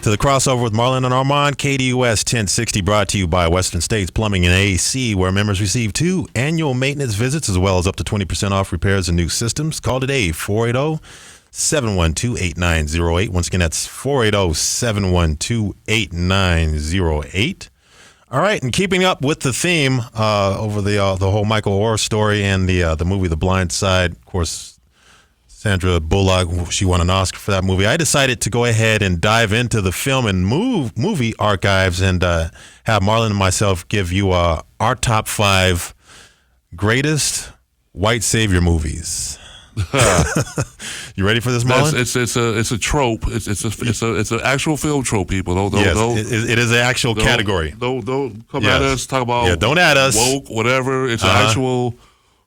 To the crossover with Marlon and Armon, KDUS 1060, brought to you by Western States Plumbing and AC, where members receive 2 annual maintenance visits as well as up to 20% off repairs and new systems. Call today, 480-712-8908. Once again, that's 480-712-8908. All right, and keeping up with the theme over the whole Michael Oher story and the movie The Blindside, of course, Sandra Bullock, she won an Oscar for that movie. I decided to go ahead and dive into the film and movie archives and have Marlon and myself give you our top 5 greatest white savior movies. You ready for this, Marlon? It's a trope. It's an actual film trope. People, it is an actual category. Don't come at us. Talk about don't add us. Woke, whatever. It's an actual.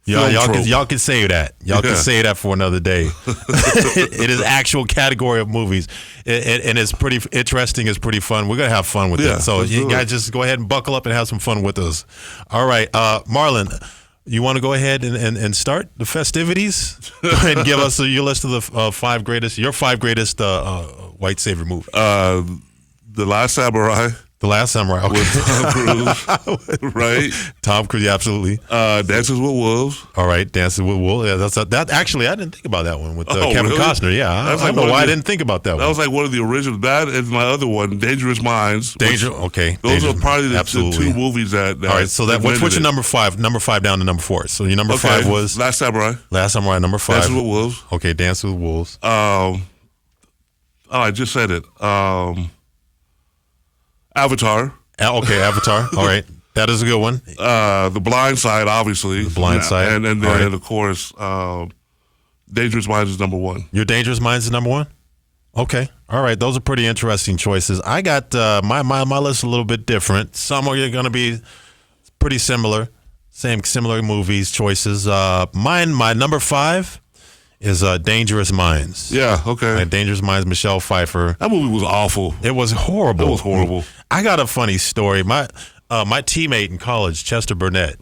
Y'all can say that. Y'all can say that for another day. It is actual category of movies, and it's pretty interesting. It's pretty fun. We're gonna have fun with it. So you guys just go ahead and buckle up and have some fun with us. All right, Marlon, you want to go ahead and start the festivities? Go ahead and give us your list of the 5 greatest white savior movies. The Last Samurai. The Last Samurai, okay. With Tom Cruise, right? Tom Cruise, absolutely. Dances with Wolves. All right, Dances with Wolves. Yeah, that. Actually, I didn't think about that one with Kevin really? Costner. Yeah, I don't know why I didn't think about that one. That was like one of the original. That and my other one, Dangerous Minds. Okay. Those are probably the 2 movies that. All right, so what's your number 5? Number 5 down to number 4. So your number 5 was Last Samurai. Last Samurai, number 5. Dances with Wolves. Okay, Dances with Wolves. I just said it. Avatar. Okay, Avatar. All right. That is a good one. The Blindside, obviously. The Blindside. And then, of course, Dangerous Minds is number 1. Your Dangerous Minds is number 1? Okay. All right. Those are pretty interesting choices. I got my list a little bit different. Some are going to be pretty similar. Similar movies, choices. My number 5 is Dangerous Minds. Yeah, okay. Dangerous Minds, Michelle Pfeiffer. That movie was awful. It was horrible. It was horrible. I got a funny story. My teammate in college, Chester Burnett,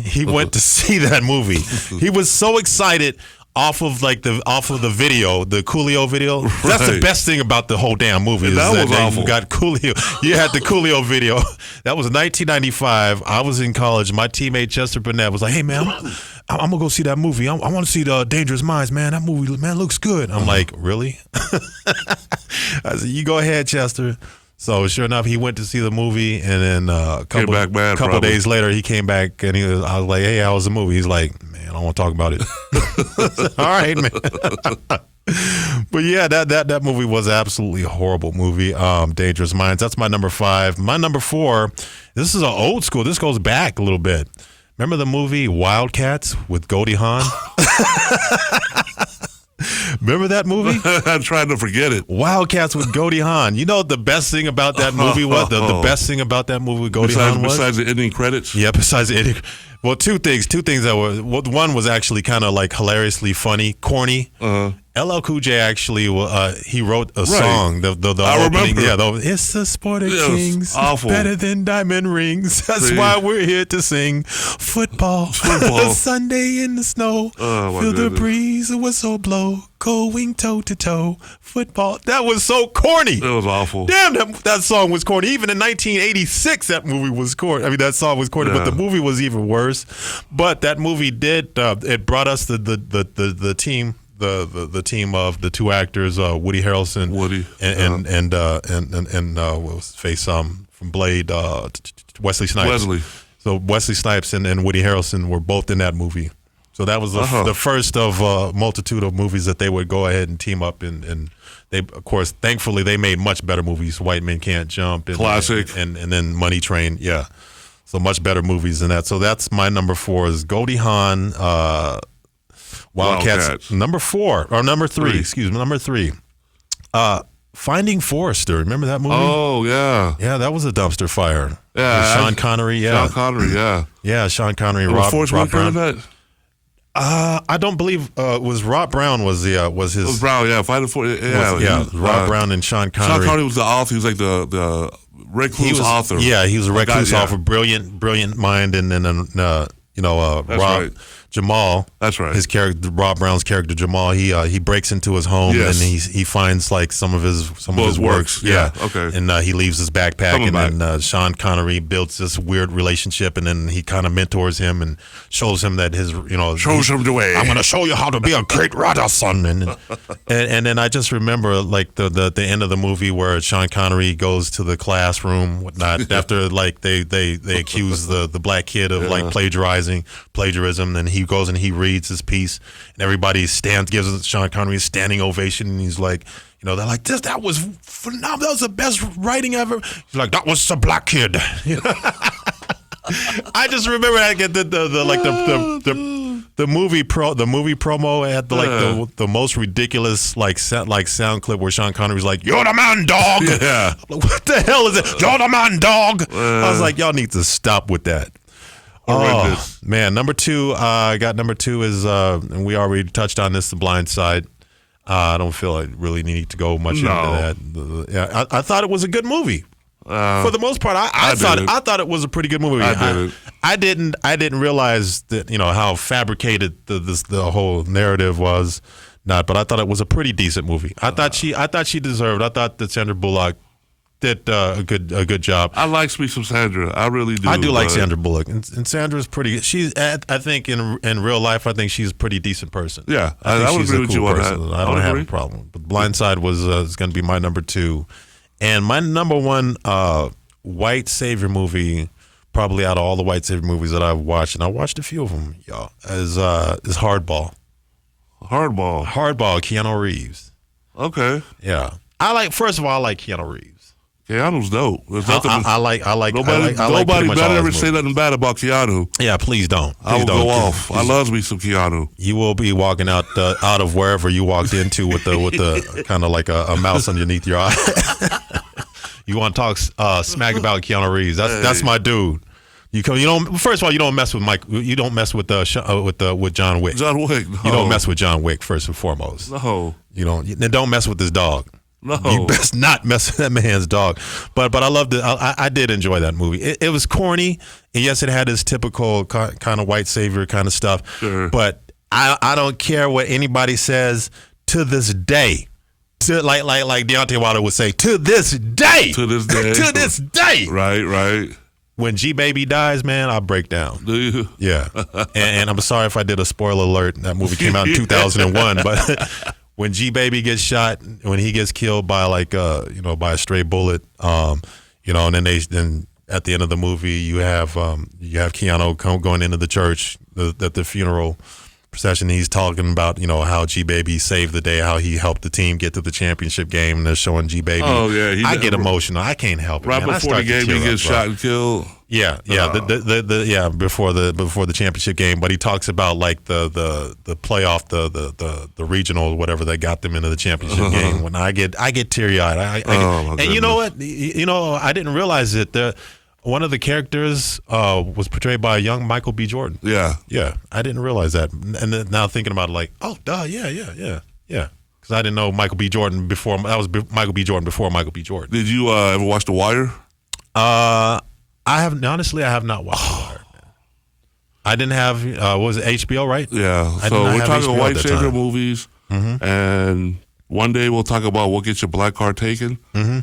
he went to see that movie. He was so excited off of the video, the Coolio video. Right. That's the best thing about the whole damn movie. That was awful. You got Coolio. You had the Coolio video. That was 1995. I was in college. My teammate Chester Burnett was like, "Hey man, I'm gonna go see that movie. I want to see the Dangerous Minds, man. That movie, man, looks good." I'm like, "Really?" I said, "You go ahead, Chester." So sure enough, he went to see the movie, and then a couple days later, he came back, and I was like, "Hey, how was the movie?" He's like, "Man, I don't want to talk about it." All right, man. But yeah, that movie was an absolutely horrible movie. Dangerous Minds. That's my number 5. My number 4. This is an old school. This goes back a little bit. Remember the movie Wildcats with Goldie Hawn? Remember that movie? I'm trying to forget it. Wildcats with Goldie Hawn. You know the best thing about that movie was? The best thing about that movie with Goldie Hawn was? Besides the ending credits? Yeah, besides the ending. Well, two things that were. Well, one was actually kind of like hilariously funny, corny. LL Cool J actually, he wrote a song. The I opening, remember. It's the sport of kings, awful. Better than diamond rings. That's why we're here to sing football. Sunday in the snow, feel the breeze, a whistle blow, going toe to toe. Football. That was so corny. It was awful. Damn, that song was corny. Even in 1986, that movie was corny. I mean, that song was corny, but the movie was even worse. But that movie did. It brought us the team. The team of the 2 actors, Woody Harrelson, and what was his face from Blade, Wesley Snipes. So Wesley Snipes and Woody Harrelson were both in that movie. So that was the first of a multitude of movies that they would go ahead and team up and they, of course, thankfully they made much better movies. White Men Can't Jump, classic, and then Money Train, yeah. So much better movies than that. So that's my number 4 is Goldie Hawn. Wildcats. Number 4 or number 3. Excuse me, number 3. Finding Forrester. Remember that movie? Oh yeah, yeah. That was a dumpster fire. Yeah, Sean Connery. Yeah, Sean Connery. Yeah, yeah. Sean Connery. Was Rob Brown. That? I don't believe was Rob Brown was his. It was Brown. Yeah, Finding Forrester. Yeah, Rob Brown and Sean Connery. Sean Connery was the author. He was like the recluse author. Yeah, he was a recluse author. Brilliant mind, and then Rob right. Jamal. That's right. His character, Rob Brown's character Jamal, he breaks into his home Yes. and he finds like some of his works. Yeah. Okay. And he leaves his backpack, Coming and then Sean Connery builds this weird relationship, and then he kind of mentors him and shows him that Shows him the way. I'm going to show you how to be a great writer, son. And then I just remember like the end of the movie where Sean Connery goes to the classroom, whatnot, after like they accuse the black kid of like plagiarism. Then he goes and he reads his piece, and everybody gives Sean Connery a standing ovation, and he's like, they're like, that was phenomenal. That was the best writing ever. He's like, that was a black kid. I just remember I get the movie promo had the most ridiculous sound clip where Sean Connery's like, "You're the man, dog." Yeah. What the hell is it? You're the man, dog. I was like, y'all need to stop with that. Horrendous. Oh man, number two. I got number two is, and we already touched on this, The Blindside. I don't feel I really need to go much into that. I thought it was a good movie. For the most part, I thought it was a pretty good movie. I didn't realize that how fabricated the whole narrative was. But I thought it was a pretty decent movie. I thought she deserved. I thought that Sandra Bullock did a good job. I like me some Sandra. I really do. I do like Sandra Bullock, and Sandra's pretty. She's I think in real life, I think she's a pretty decent person. Yeah, I would agree with you on that. I don't have a problem. But Blindside is going to be my number two, and my number one white savior movie, probably out of all the white savior movies that I've watched, and I watched a few of them, y'all, is Hardball. Hardball, Keanu Reeves. Okay. Yeah, first of all, I like Keanu Reeves. Keanu's dope. I like nobody better ever say nothing bad about Keanu. Yeah, please don't. I will go off. I love me some Keanu. You will be walking out of wherever you walked into with the kind of like a mouse underneath your eye. You want to talk smack about Keanu Reeves? That's my dude. First of all, you don't mess with Mike. You don't mess with John Wick. John Wick. No. You don't mess with John Wick first and foremost. No. You don't mess with his dog. No. You best not mess with that man's dog. But I loved it. I did enjoy that movie. It was corny, and yes, it had its typical kind of white savior kind of stuff. Sure. But I don't care what anybody says to this day. Like Deontay Wilder would say, to this day. To this day. To this day. Right. When G-Baby dies, man, I break down. Do you? Yeah. and I'm sorry if I did a spoiler alert. That movie came out in 2001, but when G-Baby gets shot, when he gets killed by by a stray bullet, and then at the end of the movie you have Keanu going into the church at the funeral procession. He's talking about how G-Baby saved the day, how he helped the team get to the championship game, and they're showing G-Baby. Oh yeah, I get emotional. I can't help it. Right man. before the game, he gets shot and killed. Yeah. Before the championship game, but he talks about like the playoff, the regional, whatever that got them into the championship game. When I get teary eyed, and you know what? I didn't realize it. One of the characters was portrayed by a young Michael B. Jordan. Yeah. I didn't realize that, and then now thinking about it, like, oh, duh, yeah. Because I didn't know Michael B. Jordan before. That was Michael B. Jordan before Michael B. Jordan. Did you ever watch The Wire? I have not watched The Wire. Man. I didn't have. Was it HBO, right? Yeah. So we're talking white savior movies, and one day we'll talk about what gets your black card taken. Mm-hmm.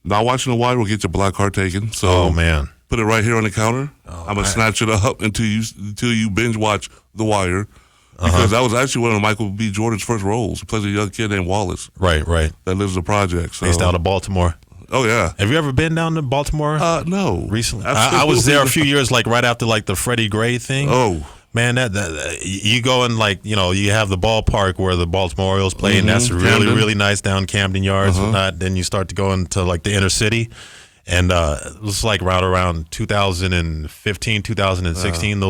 Not watching The Wire will get your black card taken. So man, put it right here on the counter. I'm gonna snatch it up until you binge watch The Wire, because that was actually one of Michael B. Jordan's first roles. He plays a young kid named Wallace. Right. That lives in the project. So. Based out of Baltimore. Oh yeah. Have you ever been down to Baltimore? No. Recently, I was there a few years, like right after like the Freddie Gray thing. Oh. Man, that you go and you have the ballpark where the Baltimore Orioles play, and that's really really nice down Camden Yards. Then you start to go into like the inner city, and it was like right around 2015, 2016.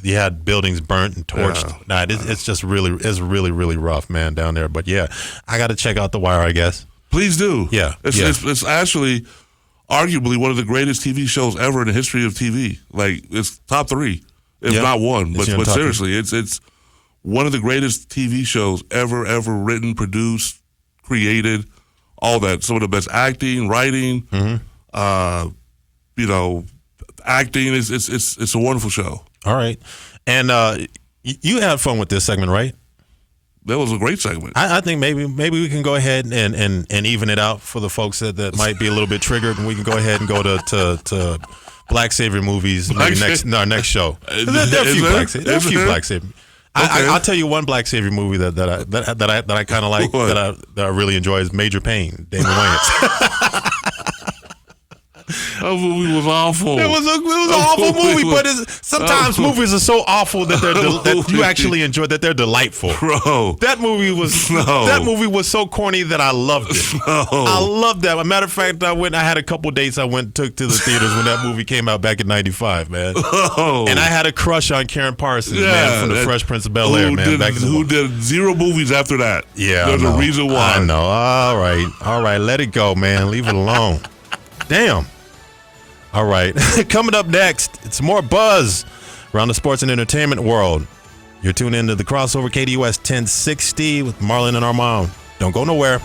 You had buildings burnt and torched. Yeah. It's just really rough, man, down there. But yeah, I got to check out The Wire, I guess. Please do. Yeah, it's actually arguably one of the greatest TV shows ever in the history of TV. Like, it's top 3. If not one, but seriously, it's one of the greatest TV shows ever written, produced, created, all that. Some of the best acting, writing, acting. It's a wonderful show. All right, and You had fun with this segment, right? That was a great segment. I think maybe we can go ahead and even it out for the folks that might be a little bit triggered, and we can go ahead and go to Black Savior movies our next show. There are a few Black Savior. Okay. I'll tell you one Black Savior movie that I kind of like that I really enjoy is Major Payne, Damon Wayans. That movie was awful. It was an awful movie, but sometimes movies are so awful that that you actually enjoy, that they're delightful. Bro, that movie was so corny that I loved it. No. I loved that. As a matter of fact, I had a couple dates took to the theaters when that movie came out back in '95, man. Oh. And I had a crush on Karen Parsons, man, from the Fresh Prince of Bel-Air, man. Who did 0 movies after that? Yeah, there's a reason why. I know. All right, let it go, man. Leave it alone. Damn. All right. Coming up next, it's more buzz around the sports and entertainment world. You're tuned into the crossover KDUS 1060 with Marlon and Armon. Don't go nowhere.